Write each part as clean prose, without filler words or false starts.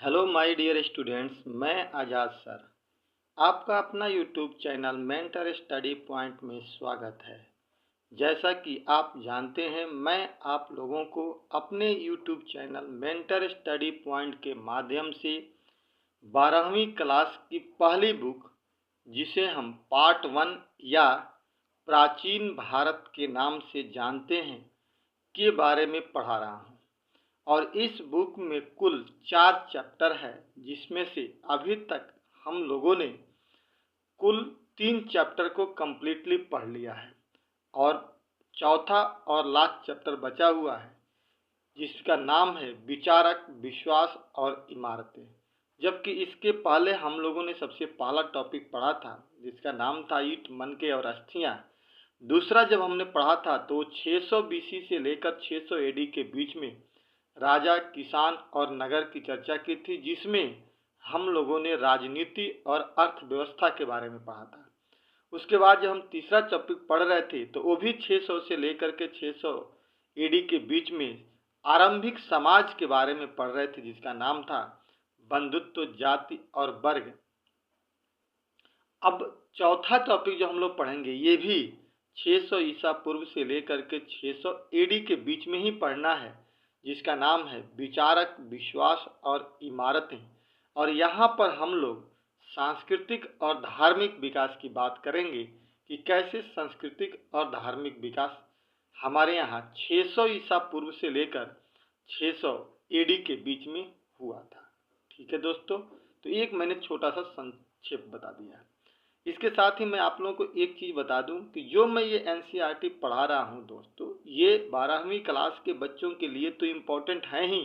Hello my dear students, मैं आज़ाद sir आपका अपना YouTube channel mentor study point में स्वागत है। जैसा कि आप जानते हैं, मैं आप लोगों को अपने YouTube channel mentor study point के माध्यम से 12वीं क्लास की पहली बुक, जिसे हम पार्ट 1 या प्राचीन भारत के नाम से जानते हैं, के बारे में पढ़ा रहा हूँ। और इस बुक में कुल 4 चैप्टर है, जिसमें से अभी तक हम लोगों ने कुल 3 चैप्टर को कम्प्लीटली पढ़ लिया है और चौथा और लास्ट चैप्टर बचा हुआ है, जिसका नाम है विचारक, विश्वास और इमारतें। जबकि इसके पहले हम लोगों ने सबसे पहला टॉपिक पढ़ा था, जिसका नाम था ईंट, मनके और अस्थियां। दूसरा जब हमने पढ़ा था तो 600 बीसी से लेकर 600 एडी के बीच में राजा, किसान और नगर की चर्चा की थी, जिसमें हम लोगों ने राजनीति और अर्थव्यवस्था के बारे में पढ़ा था। उसके बाद जब हम तीसरा टॉपिक पढ़ रहे थे तो वो भी 600 से लेकर के 600 एडी के बीच में आरंभिक समाज के बारे में पढ़ रहे थे, जिसका नाम था बंधुत्व, जाति और वर्ग। अब चौथा टॉपिक जो हम लोग पढ़ेंगे, ये भी 600 ईसा पूर्व से लेकर के 600 एडी के बीच में ही पढ़ना है, जिसका नाम है विचारक, विश्वास और इमारतें। और यहाँ पर हम लोग सांस्कृतिक और धार्मिक विकास की बात करेंगे कि कैसे सांस्कृतिक और धार्मिक विकास हमारे यहाँ 600 ईसा पूर्व से लेकर 600 एडी के बीच में हुआ था। ठीक है दोस्तों, तो एक मैंने छोटा सा संक्षेप बता दिया। इसके साथ ही मैं आप लोगों को एक चीज़ बता दूं कि जो मैं ये एनसीईआरटी पढ़ा रहा हूं दोस्तों, ये 12वीं क्लास के बच्चों के लिए तो इम्पोर्टेंट है ही,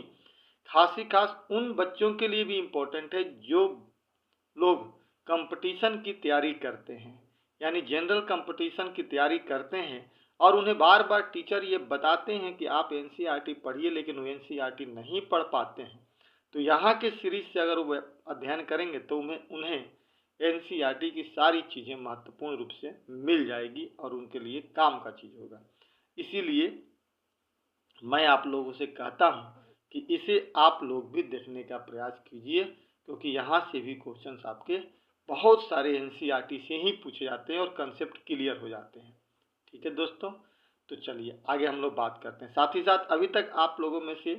खास ही खास उन बच्चों के लिए भी इम्पोर्टेंट है जो लोग कंपटीशन की तैयारी करते हैं, यानी जनरल कंपटीशन की तैयारी करते हैं और उन्हें बार बार टीचर ये बताते हैं कि आप एनसीईआरटी पढ़िए, लेकिन वो एनसीईआरटी नहीं पढ़ पाते हैं। तो यहाँ के सीरीज से अगर वो अध्ययन करेंगे तो उन्हें एनसीईआरटी की सारी चीज़ें महत्वपूर्ण रूप से मिल जाएगी और उनके लिए काम का चीज़ होगा। इसीलिए मैं आप लोगों से कहता हूँ कि इसे आप लोग भी देखने का प्रयास कीजिए, क्योंकि यहाँ से भी क्वेश्चंस आपके बहुत सारे एनसीईआरटी से ही पूछे जाते हैं और कंसेप्ट क्लियर हो जाते हैं। ठीक है दोस्तों, तो चलिए आगे हम लोग बात करते हैं। साथ ही साथ अभी तक आप लोगों में से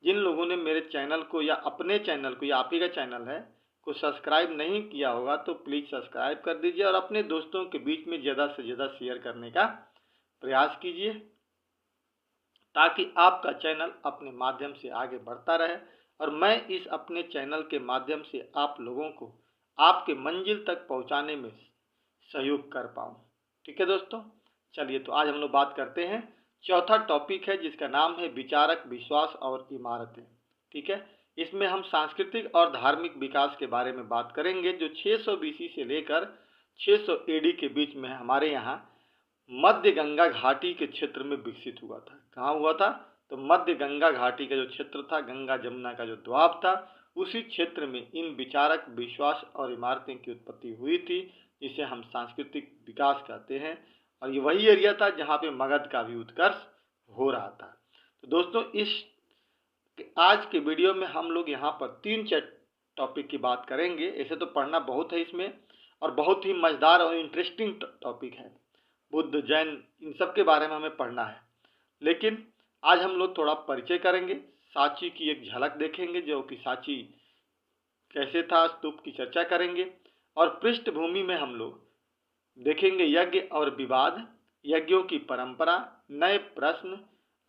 जिन लोगों ने मेरे चैनल को या अपने चैनल को, या आप ही का चैनल है, को सब्सक्राइब नहीं किया होगा तो प्लीज़ सब्सक्राइब कर दीजिए और अपने दोस्तों के बीच में ज़्यादा से ज़्यादा शेयर करने का प्रयास कीजिए, ताकि आपका चैनल अपने माध्यम से आगे बढ़ता रहे और मैं इस अपने चैनल के माध्यम से आप लोगों को आपके मंजिल तक पहुंचाने में सहयोग कर पाऊँ। ठीक है दोस्तों, चलिए तो आज हम लोग बात करते हैं। चौथा टॉपिक है जिसका नाम है विचारक, विश्वास और इमारतें। ठीक है, इसमें हम सांस्कृतिक और धार्मिक विकास के बारे में बात करेंगे, जो 600 बीसी से लेकर 600 एडी के बीच में हमारे यहाँ मध्य गंगा घाटी के क्षेत्र में विकसित हुआ था। कहाँ हुआ था? तो मध्य गंगा घाटी का जो क्षेत्र था, गंगा जमुना का जो द्वाब था, उसी क्षेत्र में इन विचारक, विश्वास और इमारतें की उत्पत्ति हुई थी, जिसे हम सांस्कृतिक विकास कहते हैं। और ये वही एरिया था जहाँ पे मगध का भी उत्कर्ष हो रहा था। तो दोस्तों, इस आज के वीडियो में हम लोग यहाँ पर 3 टॉपिक की बात करेंगे। ऐसे तो पढ़ना बहुत है इसमें और बहुत ही मज़ेदार और इंटरेस्टिंग टॉपिक है। बुद्ध, जैन, इन सब के बारे में हमें पढ़ना है, लेकिन आज हम लोग थोड़ा परिचय करेंगे, सांची की एक झलक देखेंगे, जो कि सांची कैसे था, स्तूप की चर्चा करेंगे और पृष्ठभूमि में हम लोग देखेंगे यज्ञ और विवाद, यज्ञों की परंपरा, नए प्रश्न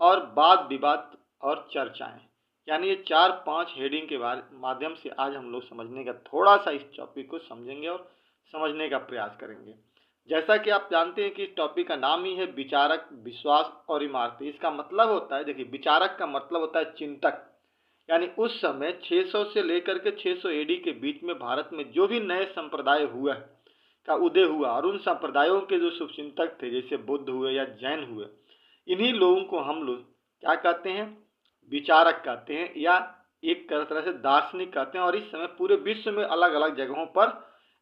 और वाद विवाद और चर्चाएं। यानी ये 4-5 हेडिंग के माध्यम से आज हम लोग समझने का, थोड़ा सा इस टॉपिक को समझेंगे और समझने का प्रयास करेंगे। जैसा कि आप जानते हैं कि इस टॉपिक का नाम ही है विचारक, विश्वास और इमारतें। इसका मतलब होता है, देखिए, विचारक का मतलब होता है चिंतक, यानी उस समय 600 से लेकर के 600 एडी के बीच में भारत में जो भी नए संप्रदाय हुआ का उदय हुआ और उन संप्रदायों के जो शुभचिंतक थे, जैसे बुद्ध हुए या जैन हुए, इन्हीं लोगों को हम लोग क्या कहते हैं? विचारक कहते हैं, या एक तरह से दार्शनिक कहते हैं। और इस समय पूरे विश्व में अलग अलग जगहों पर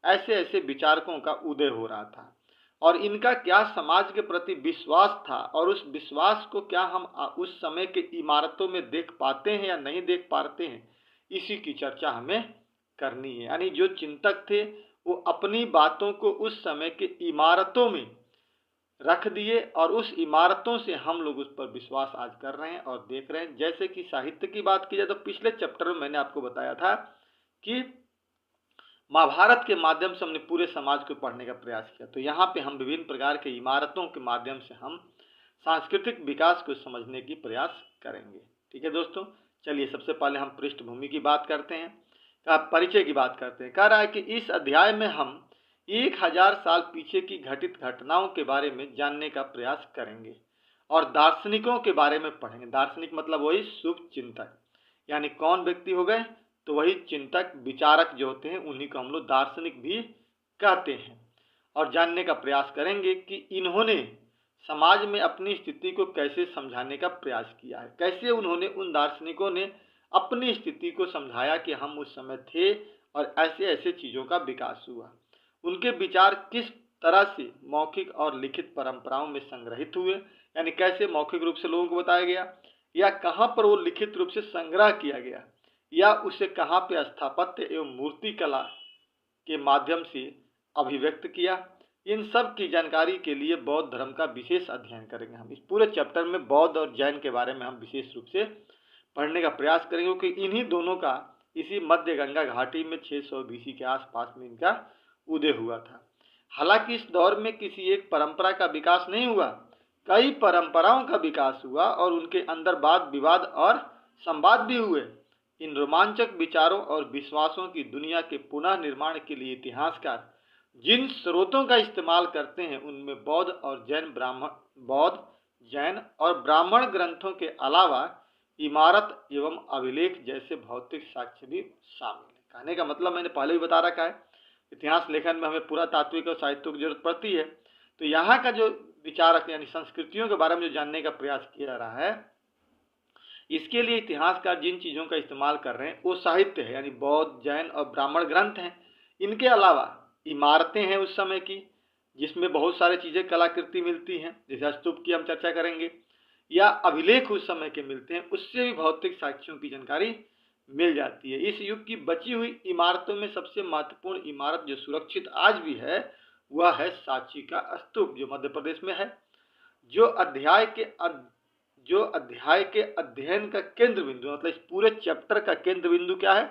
ऐसे ऐसे विचारकों का उदय हो रहा था और इनका क्या समाज के प्रति विश्वास था और उस विश्वास को क्या हम उस समय के इमारतों में देख पाते हैं या नहीं देख पाते हैं, इसी की चर्चा हमें करनी है। यानी जो चिंतक थे वो अपनी बातों को उस समय के इमारतों में रख दिए और उस इमारतों से हम लोग उस पर विश्वास आज कर रहे हैं और देख रहे हैं। जैसे कि साहित्य की बात की जाए तो पिछले चैप्टर में मैंने आपको बताया था कि महाभारत के माध्यम से हमने पूरे समाज को पढ़ने का प्रयास किया, तो यहाँ पे हम विभिन्न प्रकार के इमारतों के माध्यम से हम सांस्कृतिक विकास को समझने की प्रयास करेंगे। ठीक है दोस्तों, चलिए सबसे पहले हम पृष्ठभूमि की बात करते हैं, परिचय की बात करते हैं। कह रहा है कि इस अध्याय में हम 1000 साल पीछे की घटित घटनाओं के बारे में जानने का प्रयास करेंगे और दार्शनिकों के बारे में पढ़ेंगे। दार्शनिक मतलब वही शुभ चिंतक, यानी कौन व्यक्ति हो गए, तो वही चिंतक विचारक जो होते हैं उन्हीं को हम लोग दार्शनिक भी कहते हैं। और जानने का प्रयास करेंगे कि इन्होंने समाज में अपनी स्थिति को कैसे समझाने का प्रयास किया है, कैसे उन्होंने, उन दार्शनिकों ने अपनी स्थिति को समझाया कि हम उस समय थे और ऐसे ऐसे चीज़ों का विकास हुआ। उनके विचार किस तरह से मौखिक और लिखित परंपराओं में संग्रहित हुए, यानी कैसे मौखिक रूप से लोगों को बताया गया, या कहाँ पर वो लिखित रूप से संग्रह किया गया, या उसे कहाँ पे स्थापत्य एवं मूर्ति कला के माध्यम से अभिव्यक्त किया। इन सब की जानकारी के लिए बौद्ध धर्म का विशेष अध्ययन करेंगे। हम इस पूरे चैप्टर में बौद्ध और जैन के बारे में हम विशेष रूप से पढ़ने का प्रयास करेंगे, क्योंकि इन्हीं दोनों का इसी मध्य गंगा घाटी में 600 BC के आसपास में इनका उदय हुआ था। हालांकि इस दौर में किसी एक परंपरा का विकास नहीं हुआ, कई परंपराओं का विकास हुआ और उनके अंदर वाद विवाद और संवाद भी हुए। इन रोमांचक विचारों और विश्वासों की दुनिया के पुनः निर्माण के लिए इतिहासकार जिन स्रोतों का इस्तेमाल करते हैं उनमें बौद्ध जैन और ब्राह्मण ग्रंथों के अलावा इमारत एवं अभिलेख जैसे भौतिक साक्ष्य भी शामिल है। कहने का मतलब मैंने पहले भी बता रखा है, इतिहास लेखन में हमें पूरा तात्विक और साहित्य की जरूरत पड़ती है। तो यहाँ का जो विचारक यानी संस्कृतियों के बारे में जो जानने का प्रयास किया जा रहा है, इसके लिए इतिहासकार जिन चीज़ों का इस्तेमाल कर रहे हैं वो साहित्य है, यानी बौद्ध जैन और ब्राह्मण ग्रंथ हैं। इनके अलावा इमारतें हैं उस समय की, जिसमें बहुत सारी चीज़ें कलाकृति मिलती हैं, जैसे स्तूप की हम चर्चा करेंगे, या अभिलेख उस समय के मिलते हैं, उससे भी भौतिक साक्ष्यों की जानकारी मिल जाती है। इस युग की बची हुई इमारतों में सबसे महत्वपूर्ण इमारत जो सुरक्षित आज भी है वह है सांची का स्तूप, जो मध्य प्रदेश में है। जो अध्याय के अध्ययन का केंद्र बिंदु, मतलब इस पूरे चैप्टर का केंद्र बिंदु क्या है,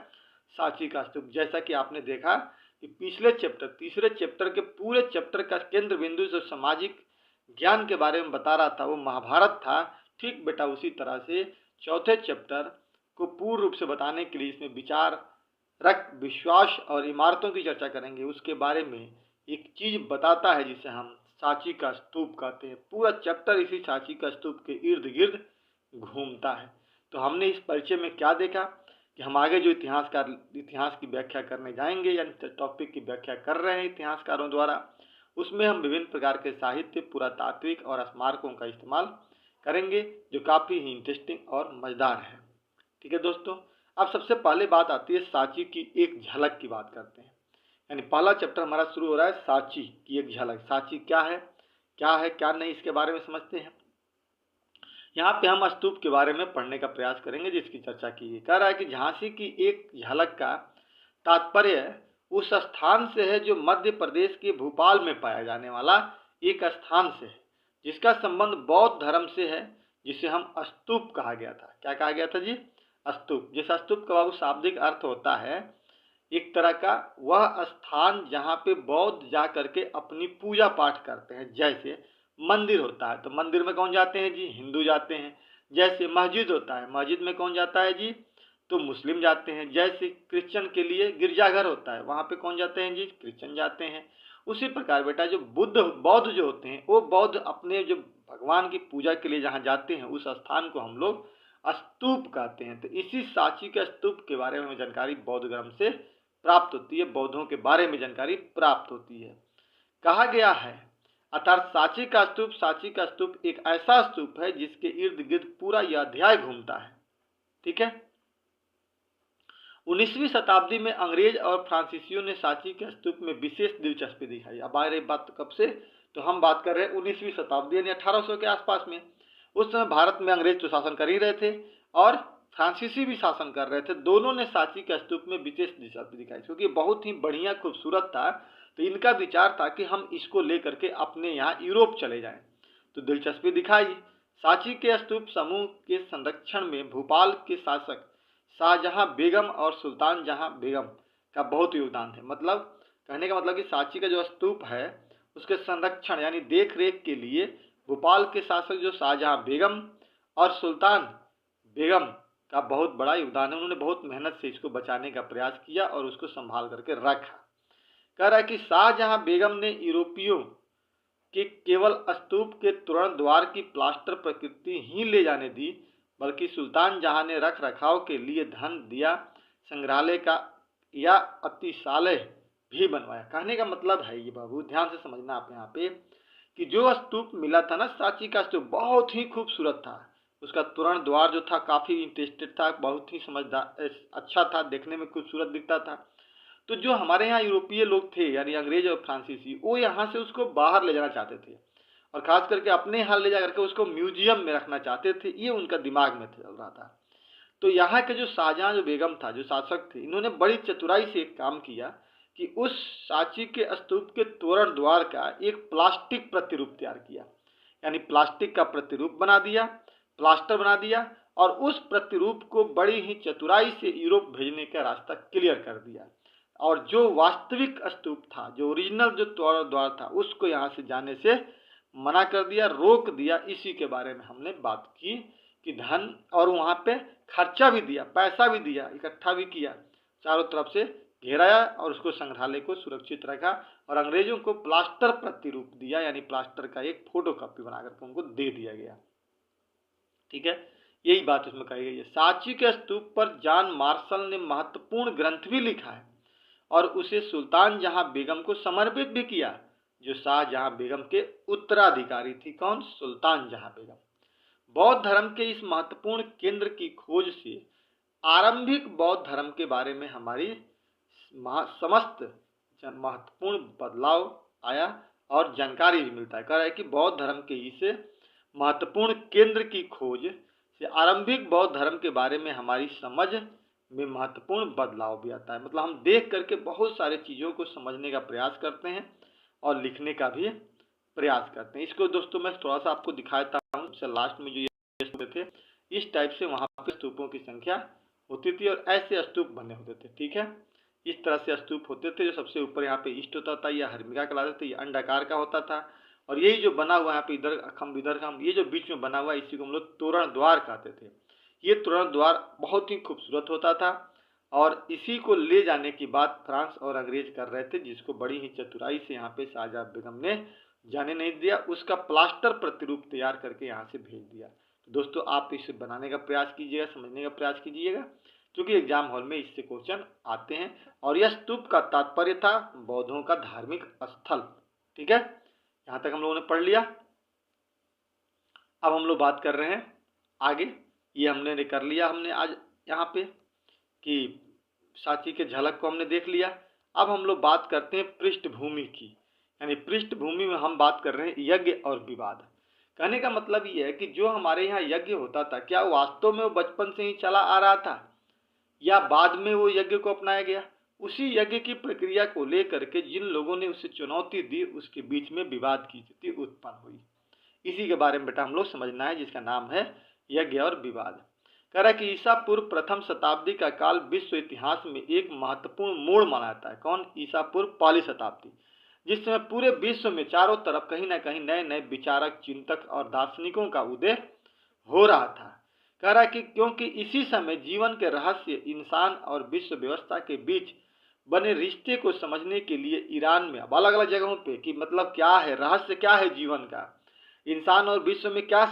सांची का स्तूप। जैसा कि आपने देखा कि पिछले चैप्टर, तीसरे चैप्टर के पूरे चैप्टर का केंद्र बिंदु जो सामाजिक ज्ञान के बारे में बता रहा था वो महाभारत था। ठीक बेटा उसी तरह से चौथे चैप्टर को पूर्ण रूप से बताने के लिए इसमें विचार रख विश्वास और इमारतों की चर्चा करेंगे। उसके बारे में एक चीज बताता है जिसे हम सांची का स्तूप कहते हैं। पूरा चैप्टर इसी सांची का स्तूप के इर्द गिर्द घूमता है। तो हमने इस परिचय में क्या देखा कि हम आगे जो इतिहास की व्याख्या करने जाएंगे, यानी टॉपिक की व्याख्या कर रहे हैं इतिहासकारों द्वारा, उसमें हम विभिन्न प्रकार के साहित्य, पुरातात्विक और स्मारकों का इस्तेमाल करेंगे, जो काफ़ी ही इंटरेस्टिंग और मज़ेदार है। ठीक है दोस्तों, अब सबसे पहले बात आती है सांची की एक झलक की बात करते हैं। यानी पहला चैप्टर हमारा शुरू हो रहा है सांची की एक झलक। सांची क्या है क्या नहीं, इसके बारे में समझते हैं। यहाँ पे हम स्तूप के बारे में पढ़ने का प्रयास करेंगे जिसकी चर्चा की है। कह रहा है कि झांसी की एक झलक का तात्पर्य उस स्थान से है जो मध्य प्रदेश के भोपाल में पाया जाने वाला एक स्थान से है, जिसका संबंध बौद्ध धर्म से है, जिसे हम स्तूप कहा गया था। क्या कहा गया था जी? स्तूप। जैसा स्तूप का शाब्दिक अर्थ होता है एक तरह का वह स्थान जहाँ पे बौद्ध जा करके अपनी पूजा पाठ करते हैं। जैसे मंदिर होता है तो मंदिर में कौन जाते हैं जी? हिंदू जाते हैं। जैसे मस्जिद होता है, मस्जिद में कौन जाता है जी? तो मुस्लिम जाते हैं। जैसे क्रिश्चियन के लिए गिरजाघर होता है, वहाँ पे कौन जाते हैं जी? क्रिश्चियन जाते हैं। उसी प्रकार बेटा जो बौद्ध जो होते हैं वो बौद्ध अपने जो भगवान की पूजा के लिए जहाँ जाते हैं उस स्थान को हम लोग स्तूप कहते हैं। तो इसी सांची के स्तूप के बारे में जानकारी बौद्ध धर्म से प्राप्त होती है, बौद्धों के बारे में जानकारी प्राप्त होती है। कहा गया है अर्थात सांची का स्तूप एक ऐसा स्तूप है जिसके इर्द गिर्द पूरा यह अध्याय घूमता है। ठीक है। 19वीं शताब्दी में अंग्रेज और फ्रांसीसियों ने सांची के स्तूप में विशेष दिलचस्पी दिखाई। अब आ रही बात कब से, तो हम बात कर रहे हैं 19वीं शताब्दी यानी 1800 के आसपास में। उस समय भारत में अंग्रेज तो शासन कर ही रहे थे और फ्रांसीसी भी शासन कर रहे थे, दोनों ने सांची के स्तूप में विशेष दिलचस्पी दिखाई क्योंकि बहुत ही बढ़िया खूबसूरत था। तो इनका विचार था कि हम इसको लेकर के अपने यहाँ यूरोप चले जाएं। तो दिलचस्पी दिखाई। सांची के स्तूप समूह के संरक्षण में भोपाल के शासक शाहजहां बेगम और सुल्तान जहां बेगम का बहुत योगदान है। मतलब कहने का मतलब कि सांची का जो स्तूप है उसके संरक्षण यानी देख रेख के लिए भोपाल के शासक जो शाहजहां बेगम और सुल्तान बेगम का बहुत बड़ा योगदान है। उन्होंने बहुत मेहनत से इसको बचाने का प्रयास किया और उसको संभाल करके रखा। कह रहा है कि शाहजहां बेगम ने यूरोपियों के केवल स्तूप के तोरण द्वार की प्लास्टर प्रकृति ही ले जाने दी, बल्कि सुल्तान जहां ने रख रखाव के लिए धन दिया, संग्रहालय का या अतिशालय भी बनवाया। कहने का मतलब है ये बाबू ध्यान से समझना आप यहाँ पे कि जो स्तूप मिला था ना सांची का स्तूप बहुत ही खूबसूरत था। उसका तोरण द्वार जो था काफी इंटरेस्टेड था, बहुत ही समझदार अच्छा था, देखने में खूबसूरत दिखता था। तो जो हमारे यहाँ यूरोपीय लोग थे यानी अंग्रेज और फ्रांसीसी, वो यहाँ से उसको बाहर ले जाना चाहते थे और खास करके अपने यहाँ ले जा करके उसको म्यूजियम में रखना चाहते थे। ये उनका दिमाग में चल रहा था। तो यहाँ के जो शाहजहां जो बेगम था, जो शासक थे, इन्होंने बड़ी चतुराई से एक काम किया कि उस सांची के स्तूप के तोरण द्वार का एक प्लास्टिक प्रतिरूप तैयार किया, यानी प्लास्टिक का प्रतिरूप बना दिया, प्लास्टर बना दिया और उस प्रतिरूप को बड़ी ही चतुराई से यूरोप भेजने का रास्ता क्लियर कर दिया। और जो वास्तविक स्तूप था, जो ओरिजिनल जो द्वार था, उसको यहाँ से जाने से मना कर दिया, रोक दिया। इसी के बारे में हमने बात की कि धन और वहाँ पे खर्चा भी दिया, पैसा भी दिया, इकट्ठा भी किया, चारों तरफ से घेराया और उसको संग्रहालय को सुरक्षित रखा और अंग्रेजों को प्लास्टर प्रतिरूप दिया, यानी प्लास्टर का एक फोटो कॉपी बना करके उनको दे दिया गया। ठीक है, यही बात उसमें कही गई है। सांची के स्तूप पर जॉन मार्शल ने महत्वपूर्ण ग्रंथ भी लिखा है और उसे सुल्तान जहां बेगम को समर्पित भी किया, जो शाहजहां बेगम के उत्तराधिकारी थी। कौन? सुल्तान जहां बेगम। बौद्ध धर्म के इस महत्वपूर्ण केंद्र की खोज से आरंभिक बौद्ध धर्म के बारे में हमारी समस्त महत्वपूर्ण बदलाव आया और जानकारी भी मिलता है। कह रहा है कि बौद्ध धर्म के इस महत्वपूर्ण केंद्र की खोज से आरंभिक बौद्ध धर्म के बारे में हमारी समझ में महत्वपूर्ण बदलाव भी आता है। मतलब हम देख करके बहुत सारे चीज़ों को समझने का प्रयास करते हैं और लिखने का भी प्रयास करते हैं। इसको दोस्तों मैं थोड़ा सा आपको दिखाता हूँ। सबसे लास्ट में जो ये स्तूप थे, इस टाइप से वहाँ पे स्तूपों की संख्या होती थी और ऐसे स्तूप बने होते थे। ठीक है, इस तरह से स्तूप होते थे। जो सबसे ऊपर यहाँ पे ईस्ट होता था, या हर्मिका कहलाते थे, ये अंडाकार का होता था। और यही जो बना हुआ यहाँ पे इधर खम्भ, ये जो बीच में बना हुआ इसी को हम लोग तोरण द्वार कहते थे। ये तोरण द्वार बहुत ही खूबसूरत होता था और इसी को ले जाने की बात फ्रांस और अंग्रेज कर रहे थे, जिसको बड़ी ही चतुराई से यहाँ पे शाहजहां बेगम ने जाने नहीं दिया, उसका प्लास्टर प्रतिरूप तैयार करके यहाँ से भेज दिया। तो दोस्तों आप इसे बनाने का प्रयास कीजिएगा, समझने का प्रयास कीजिएगा, क्योंकि एग्जाम हॉल में इससे क्वेश्चन आते हैं। और यह स्तूप का तात्पर्य था बौद्धों का धार्मिक स्थल। ठीक है, यहाँ तक हम लोगों ने पढ़ लिया। अब हम लोग बात कर रहे हैं आगे। ये हमने कर लिया हमने आज यहाँ पे कि सांची के झलक को हमने देख लिया। अब हम लोग बात करते हैं पृष्ठभूमि की, यानी पृष्ठभूमि में हम बात कर रहे हैं यज्ञ और विवाद। कहने का मतलब ये है कि जो हमारे यहाँ यज्ञ होता था, क्या वास्तव में वो बचपन से ही चला आ रहा था या बाद में वो यज्ञ को अपनाया गया? उसी यज्ञ की प्रक्रिया को लेकर के जिन लोगों ने उसे चुनौती दी, उसके बीच में विवाद की स्थिति उत्पन्न हुई। इसी के बारे में बेटा हम लोग समझना है, जिसका नाम है यज्ञ और विवाद। कह रहा है कि ईसा पूर्व प्रथम शताब्दी का काल विश्व इतिहास में एक महत्वपूर्ण मोड़ माना जाता है। कौन? ईसा पूर्व पहली शताब्दी, जिस समय पूरे विश्व में चारों तरफ कहीं ना कहीं नए नए विचारक, चिंतक और दार्शनिकों का उदय हो रहा था। कह रहा है कि क्योंकि इसी समय जीवन के रहस्य, इंसान और विश्व व्यवस्था के बीच बने रिश्ते को समझने के लिए ईरान में अब अलग अलग जगहों पे कि मतलब क्या है रहस्य, क्या है जीवन का, इंसान और विश्व में क्या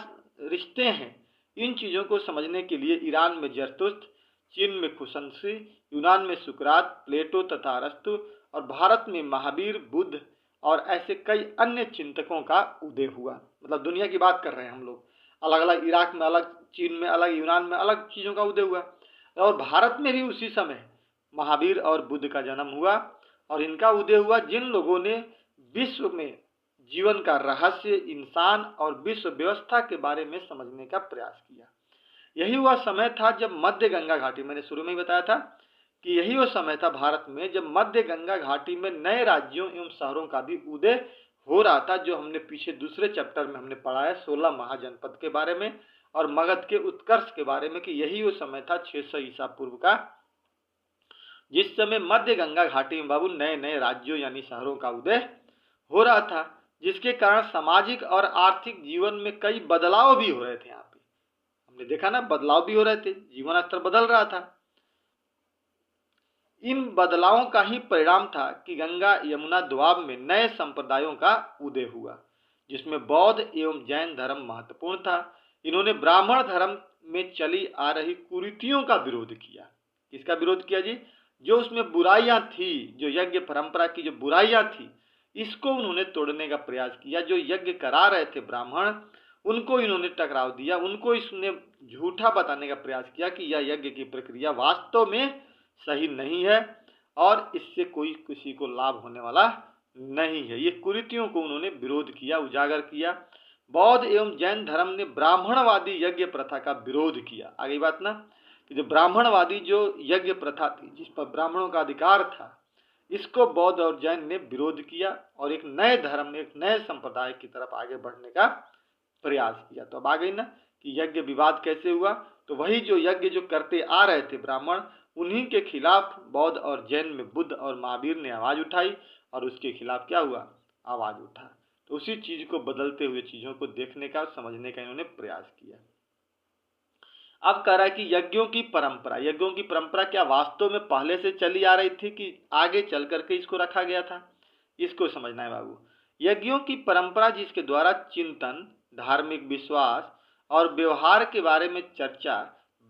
रिश्ते हैं, इन चीज़ों को समझने के लिए ईरान में जरतुस्त, चीन में खुशंसी, यूनान में सुकरात, प्लेटो तथा अरस्तु और भारत में महावीर, बुद्ध और ऐसे कई अन्य चिंतकों का उदय हुआ। मतलब दुनिया की बात कर रहे हैं हम लोग। अलग अलग, इराक में अलग, चीन में अलग, यूनान में अलग चीज़ों का उदय हुआ और भारत में भी उसी समय महावीर और बुद्ध का जन्म हुआ। और इनका उदय हुआ जिन लोगों ने विश्व में जीवन का रहस्य, इंसान और विश्व व्यवस्था के बारे में समझने का प्रयास किया। यही वह समय था जब मध्य गंगा घाटी, मैंने शुरू में ही बताया था कि यही वो समय था भारत में जब मध्य गंगा घाटी में नए राज्यों एवं शहरों का भी उदय हो रहा था, जो हमने पीछे दूसरे चैप्टर में हमने पढ़ा है 16 महाजनपद के बारे में और मगध के उत्कर्ष के बारे में, कि यही वो समय था 600 ईसा पूर्व का, जिस समय मध्य गंगा घाटी में बाबू नए नए राज्यों यानी शहरों का उदय हो रहा था, जिसके कारण सामाजिक और आर्थिक जीवन में कई बदलाव भी हो रहे थे। यहाँ पे हमने देखा ना, बदलाव भी हो रहे थे, जीवन स्तर बदल रहा था। इन बदलावों का ही परिणाम था कि गंगा यमुना दोआब में नए संप्रदायों का उदय हुआ, जिसमें बौद्ध एवं जैन धर्म महत्वपूर्ण था। इन्होंने ब्राह्मण धर्म में चली आ रही कुरीतियों का विरोध किया। किसका विरोध किया जी? जो उसमें बुराइयां थी, जो यज्ञ परंपरा की जो बुराइयां थी, इसको उन्होंने तोड़ने का प्रयास किया। जो यज्ञ करा रहे थे ब्राह्मण, उनको इन्होंने टकराव दिया, उनको इसने झूठा बताने का प्रयास किया कि यह यज्ञ की प्रक्रिया वास्तव में सही नहीं है और इससे कोई किसी को लाभ होने वाला नहीं है। ये कुरीतियों को उन्होंने विरोध किया, उजागर किया। बौद्ध एवं जैन धर्म ने ब्राह्मणवादी यज्ञ प्रथा का विरोध किया। आगे बात ना, कि जो ब्राह्मणवादी जो यज्ञ प्रथा थी, जिस पर ब्राह्मणों का अधिकार था, इसको बौद्ध और जैन ने विरोध किया और एक नए धर्म, एक नए संप्रदाय की तरफ आगे बढ़ने का प्रयास किया। तो अब आ गई ना कि यज्ञ विवाद कैसे हुआ। तो वही जो यज्ञ जो करते आ रहे थे ब्राह्मण, उन्हीं के खिलाफ बौद्ध और जैन में बुद्ध और महावीर ने आवाज उठाई और उसके खिलाफ क्या हुआ? आवाज उठा। तो उसी चीज को बदलते हुए चीजों को देखने का, समझने का इन्होंने प्रयास किया। अब कह रहा है कि यज्ञों की परंपरा क्या वास्तव में पहले से चली आ रही थी कि आगे चल करके इसको रखा गया था? इसको समझना है बाबू। यज्ञों की परंपरा जिसके द्वारा चिंतन, धार्मिक विश्वास और व्यवहार के बारे में चर्चा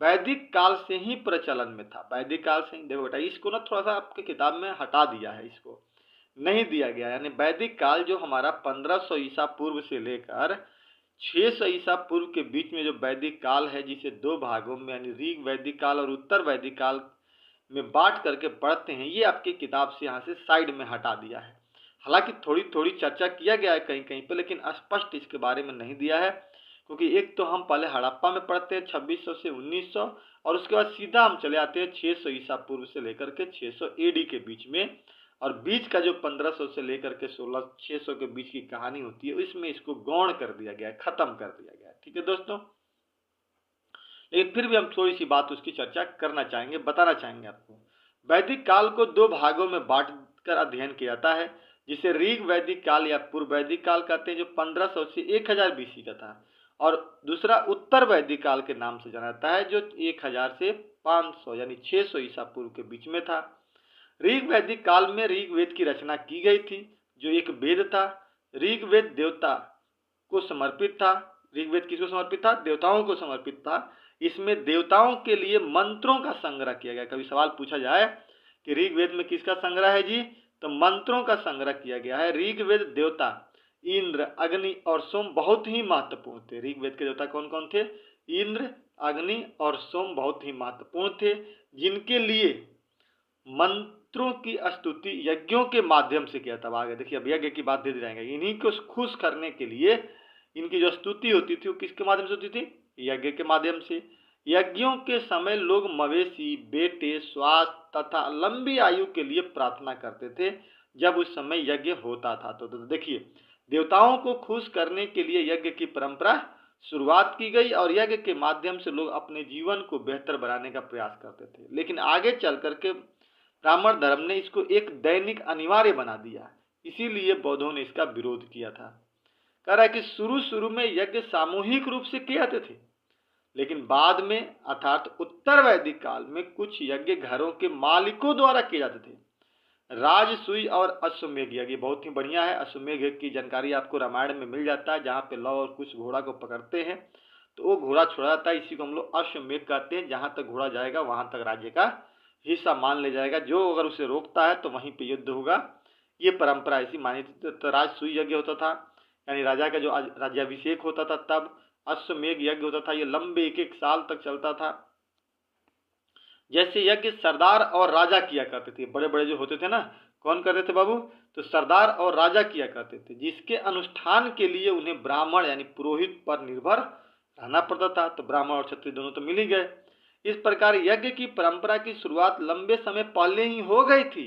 वैदिक काल से ही प्रचलन में था। वैदिक काल से ही, देखो बेटा इसको ना थोड़ा सा आपके किताब में हटा दिया है, इसको नहीं दिया गया। यानी वैदिक काल जो हमारा 1500 ईसा पूर्व से लेकर 600 ईसा पूर्व के बीच में जो वैदिक काल है, जिसे दो भागों में यानी ऋग वैदिक काल और उत्तर वैदिक काल में बांट करके पढ़ते हैं, ये आपकी किताब से यहाँ से साइड में हटा दिया है। हालांकि थोड़ी थोड़ी चर्चा किया गया है कहीं कहीं पर, लेकिन स्पष्ट इसके बारे में नहीं दिया है। क्योंकि एक तो हम पहले हड़प्पा में पढ़ते हैं 2600 से 1900 और उसके बाद सीधा हम चले आते हैं 600 ईसा पूर्व से लेकर के 600 एडी के बीच में, और बीच का जो 1500 से लेकर के 600 के बीच की कहानी होती है, इसमें इसको गौण कर दिया गया है, खत्म कर दिया गया है। ठीक है दोस्तों, लेकिन फिर भी हम थोड़ी सी बात उसकी चर्चा करना चाहेंगे, बताना चाहेंगे आपको। वैदिक काल को दो भागों में बांट कर अध्ययन किया जाता है, जिसे ऋग वैदिक काल या पूर्व वैदिक काल कहते हैं, जो 1500 से 1000 बीसी का था, और दूसरा उत्तर वैदिक काल के नाम से जाना जाता है, जो 1000 से 500 यानी 600 ईसा पूर्व के बीच में था। ऋग वैदिक काल में ऋग्वेद की रचना की गई थी, जो एक वेद था। ऋग्वेद देवता को समर्पित था। ऋग्वेद किसको समर्पित था? देवताओं को समर्पित था। इसमें देवताओं के लिए मंत्रों का संग्रह किया गया। कभी सवाल पूछा जाए कि ऋग्वेद में किसका संग्रह है जी, तो मंत्रों का संग्रह किया गया है। ऋग्वेद देवता इंद्र, अग्नि और सोम बहुत ही महत्वपूर्ण थे। ऋग्वेद के देवता कौन कौन थे? इंद्र, अग्नि और सोम बहुत ही महत्वपूर्ण थे, जिनके लिए मंत्रों की स्तुति यज्ञों के माध्यम से किया। तब आगे देखिए, अब यज्ञ की बात दे जाएंगे। इन्हीं को खुश करने के लिए इनकी जो स्तुति होती थी वो किसके माध्यम से होती थी? यज्ञ के माध्यम से। यज्ञों के समय लोग मवेशी, बेटे, स्वास्थ्य तथा लंबी आयु के लिए प्रार्थना करते थे जब उस समय यज्ञ होता था। तो देखिए, देवताओं को खुश करने के लिए यज्ञ की परंपरा शुरुआत की गई और यज्ञ के माध्यम से लोग अपने जीवन को बेहतर बनाने का प्रयास करते थे। लेकिन आगे चल करके ब्राह्मण धर्म ने इसको एक दैनिक अनिवार्य बना दिया, इसीलिए बौद्धों ने इसका विरोध किया था। कह रहा है कि शुरू में यज्ञ सामूहिक रूप से किए जाते थे, लेकिन बाद में अर्थात उत्तर वैदिक काल में कुछ यज्ञ घरों के मालिकों द्वारा किए जाते थे। राजसूय और अश्वमेध यज्ञ बहुत ही बढ़िया है। अश्वमेध यज्ञ की जानकारी आपको रामायण में मिल जाता है, जहाँ पे लव और कुछ घोड़ा को पकड़ते हैं तो वो घोड़ा छोड़ा जाता है। इसी को हम लोग अश्वमेध कहते हैं। जहाँ तक घोड़ा जाएगा वहां तक राज्य का हिस्सा मान ले जाएगा, जो अगर उसे रोकता है तो वहीं पे युद्ध होगा। ये परंपरा ऐसी मानी थी। तो राजसूय यज्ञ होता था, यानी राजा का जो राज्याभिषेक होता था तब अश्वमेध यज्ञ होता था। ये लंबे 1-1 साल तक चलता था। जैसे यज्ञ सरदार और राजा किया करते थे, बड़े बड़े जो होते थे ना, कौन करते थे बाबू? तो सरदार और राजा किया करते थे, जिसके अनुष्ठान के लिए उन्हें ब्राह्मण यानी पुरोहित पर निर्भर रहना पड़ता था, तो ब्राह्मण और क्षत्रिय दोनों तो मिल ही गए। इस प्रकार यज्ञ की परंपरा की शुरुआत लंबे समय पहले ही हो गई थी,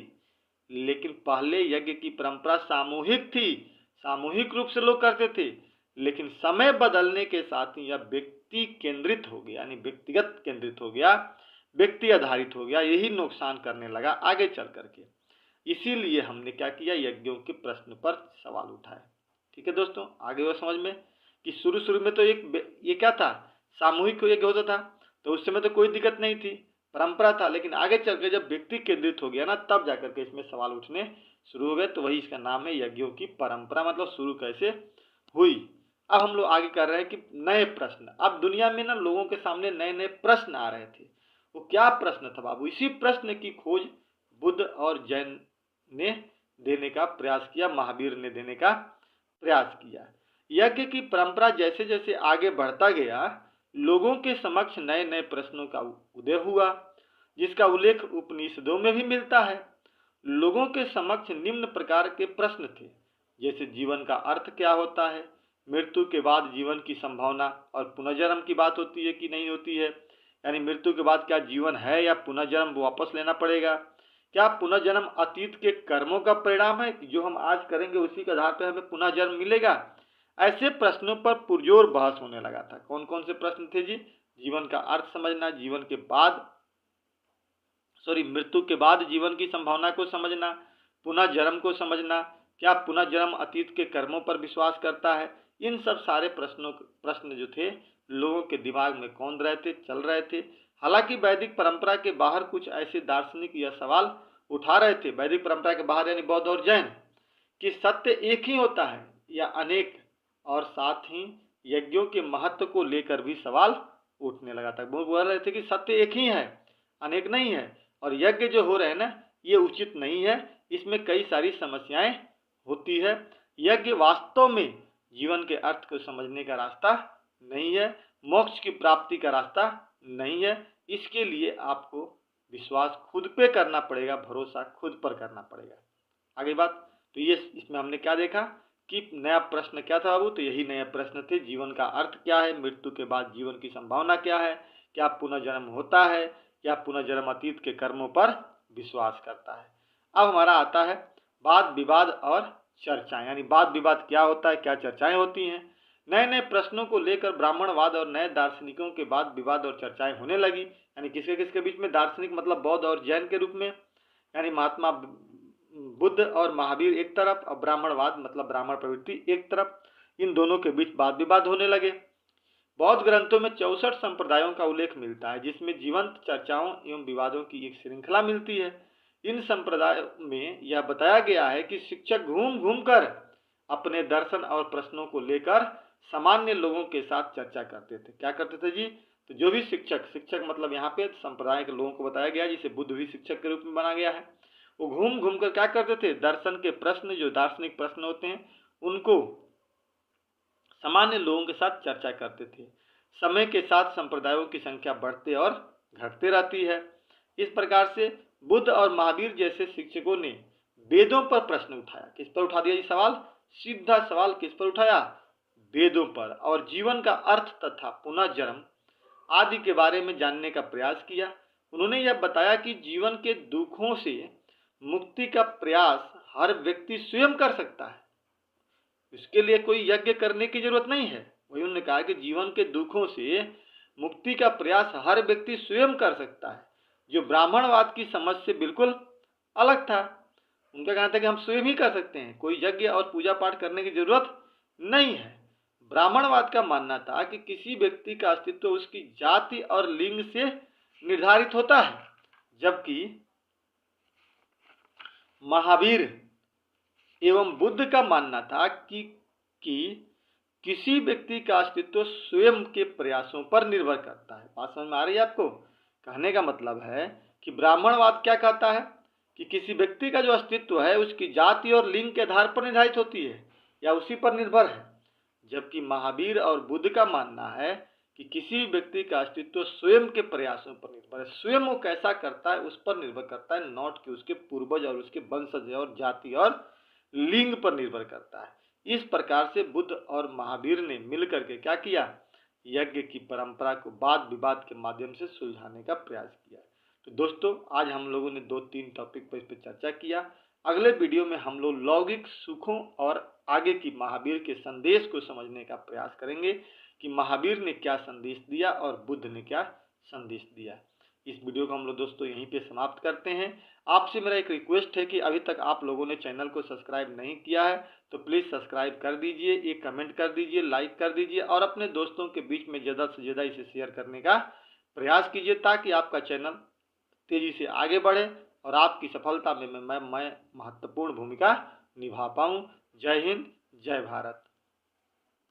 लेकिन पहले यज्ञ की परंपरा सामूहिक थी, सामूहिक रूप से लोग करते थे। लेकिन समय बदलने के साथ ही यह व्यक्ति केंद्रित हो गया, यानी व्यक्तिगत केंद्रित हो गया, व्यक्ति आधारित हो गया, यही नुकसान करने लगा आगे चल करके। इसीलिए हमने क्या किया, यज्ञों के प्रश्न पर सवाल उठाए। ठीक है दोस्तों, आगे वो समझ में कि शुरू शुरू में तो ये क्या था, सामूहिक यज्ञ होता था, तो उस समय तो कोई दिक्कत नहीं थी, परंपरा था। लेकिन आगे चल के जब व्यक्ति केंद्रित हो गया ना, तब जाकर के इसमें सवाल उठने शुरू हो गए। तो वही इसका नाम है यज्ञों की परंपरा, मतलब शुरू कैसे हुई। अब हम लोग आगे कर रहे हैं कि नए प्रश्न। अब दुनिया में ना लोगों के सामने नए नए प्रश्न आ रहे थे। वो क्या प्रश्न था बाबू, इसी प्रश्न की खोज बुद्ध और जैन ने देने का प्रयास किया, महावीर ने देने का प्रयास किया। यज्ञ की परंपरा जैसे जैसे आगे बढ़ता गया, लोगों के समक्ष नए नए प्रश्नों का उदय हुआ, जिसका उल्लेख उपनिषदों में भी मिलता है। लोगों के समक्ष निम्न प्रकार के प्रश्न थे, जैसे जीवन का अर्थ क्या होता है, मृत्यु के बाद जीवन की संभावना और पुनर्जन्म की बात होती है कि नहीं होती है, यानी मृत्यु के बाद क्या जीवन है या पुनर्जन्म वापस लेना पड़ेगा, क्या पुनर्जन्म अतीत के कर्मों का परिणाम है कि जो हम आज करेंगे उसी के आधार पर हमें पुनर्जन्म मिलेगा। ऐसे प्रश्नों पर पुरजोर बहस होने लगा था। कौन कौन से प्रश्न थे जी, जीवन का अर्थ समझना, जीवन के बाद मृत्यु के बाद जीवन की संभावना को समझना, पुनर्जन्म को समझना, क्या पुनर्जन्म अतीत के कर्मों पर विश्वास करता है। इन सब सारे प्रश्न जो थे लोगों के दिमाग में कौंध रहे थे, चल रहे थे। हालांकि वैदिक परंपरा के बाहर कुछ ऐसे दार्शनिक यह सवाल उठा रहे थे, वैदिक परंपरा के बाहर यानी बौद्ध और जैन, कि सत्य एक ही होता है या अनेक, और साथ ही यज्ञों के महत्व को लेकर भी सवाल उठने लगा था। वो बोल रहे थे कि सत्य एक ही है, अनेक नहीं है, और यज्ञ जो हो रहे हैं ना, ये उचित नहीं है, इसमें कई सारी समस्याएं होती है। यज्ञ वास्तव में जीवन के अर्थ को समझने का रास्ता नहीं है, मोक्ष की प्राप्ति का रास्ता नहीं है। इसके लिए आपको विश्वास खुद पे करना पड़ेगा, भरोसा खुद पर करना पड़ेगा। आगे बात, तो ये इसमें हमने क्या देखा कि नया प्रश्न क्या था बाबू, तो यही नया प्रश्न थे, जीवन का अर्थ क्या है, मृत्यु के बाद जीवन की संभावना क्या है, क्या पुनर्जन्म होता है, क्या पुनर्जन्म अतीत के कर्मों पर विश्वास करता है। अब हमारा आता है वाद विवाद और चर्चाएं, यानी वाद विवाद क्या होता है, क्या चर्चाएं होती हैं। नए नए प्रश्नों को लेकर ब्राह्मणवाद और नए दार्शनिकों के वाद विवाद और चर्चाएं होने लगी, यानी किसके किसके बीच में, दार्शनिक मतलब बौद्ध और जैन के रूप में, यानी महात्मा बुद्ध और महावीर एक तरफ, और ब्राह्मणवाद मतलब ब्राह्मण प्रवृत्ति एक तरफ, इन दोनों के बीच वाद विवाद होने लगे। बौद्ध ग्रंथों में 64 संप्रदायों का उल्लेख मिलता है, जिसमें जीवंत चर्चाओं एवं विवादों की एक श्रृंखला मिलती है। इन संप्रदायों में यह बताया गया है कि शिक्षक घूम घूम कर अपने दर्शन और प्रश्नों को लेकर सामान्य लोगों के साथ चर्चा करते थे। क्या करते थे जी, तो जो भी शिक्षक मतलब यहाँ पे संप्रदाय के लोगों को बताया गया, जिसे बुद्ध भी शिक्षक के रूप में बना गया है, वो घूम घूम कर क्या करते थे, दर्शन के प्रश्न, जो दार्शनिक प्रश्न होते हैं, उनको सामान्य लोगों के साथ चर्चा करते थे। समय के साथ संप्रदायों की संख्या बढ़ते और घटते रहती है। इस प्रकार से बुद्ध और महावीर जैसे शिक्षकों ने वेदों पर प्रश्न उठाया। किस पर उठा दिया जी सवाल, सीधा सवाल किस पर उठाया, वेदों पर, और जीवन का अर्थ तथा पुनर्जन्म आदि के बारे में जानने का प्रयास किया। उन्होंने यह बताया कि जीवन के दुखों से मुक्ति का प्रयास हर व्यक्ति स्वयं कर सकता है, इसके लिए कोई यज्ञ करने की जरूरत नहीं है। वही उन्होंने कहा कि जीवन के दुखों से मुक्ति का प्रयास हर व्यक्ति स्वयं कर सकता है, जो ब्राह्मणवाद की समझ से बिल्कुल अलग था। उनका कहना था कि हम स्वयं ही कर सकते हैं, कोई यज्ञ और पूजा पाठ करने की जरूरत नहीं है। ब्राह्मणवाद का मानना था कि किसी व्यक्ति का अस्तित्व उसकी जाति और लिंग से निर्धारित होता है, जबकि महावीर एवं बुद्ध का मानना था कि किसी व्यक्ति का अस्तित्व स्वयं के प्रयासों पर निर्भर करता है। बात समझ में आ रही है आपको? कहने का मतलब है कि ब्राह्मणवाद क्या कहता है कि किसी व्यक्ति का जो अस्तित्व है उसकी जाति और लिंग के आधार पर निर्धारित होती है या उसी पर निर्भर है, जबकि महावीर और बुद्ध का मानना है कि किसी व्यक्ति का अस्तित्व स्वयं के प्रयासों पर निर्भर है। स्वयं वो कैसा करता है उस पर निर्भर करता है, नॉट कि उसके पूर्वज और उसके वंशज और जाति और लिंग पर निर्भर करता है। इस प्रकार से बुद्ध और महावीर ने मिलकर के क्या किया, यज्ञ की परंपरा को वाद विवाद के माध्यम से सुलझाने का प्रयास किया। तो दोस्तों, आज हम लोगों ने 2-3 टॉपिक पर इस पर चर्चा किया। अगले वीडियो में हम लोग लौकिक सुखों और आगे की महावीर के संदेश को समझने का प्रयास करेंगे कि महावीर ने क्या संदेश दिया और बुद्ध ने क्या संदेश दिया। इस वीडियो को हम लोग दोस्तों यहीं पे समाप्त करते हैं। आपसे मेरा एक रिक्वेस्ट है कि अभी तक आप लोगों ने चैनल को सब्सक्राइब नहीं किया है तो प्लीज़ सब्सक्राइब कर दीजिए, एक कमेंट कर दीजिए, लाइक कर दीजिए और अपने दोस्तों के बीच में ज़्यादा से ज़्यादा इसे शेयर करने का प्रयास कीजिए ताकि आपका चैनल तेज़ी से आगे बढ़े और आपकी सफलता में मैं महत्वपूर्ण भूमिका निभा पाऊँ। जय हिंद, जय भारत।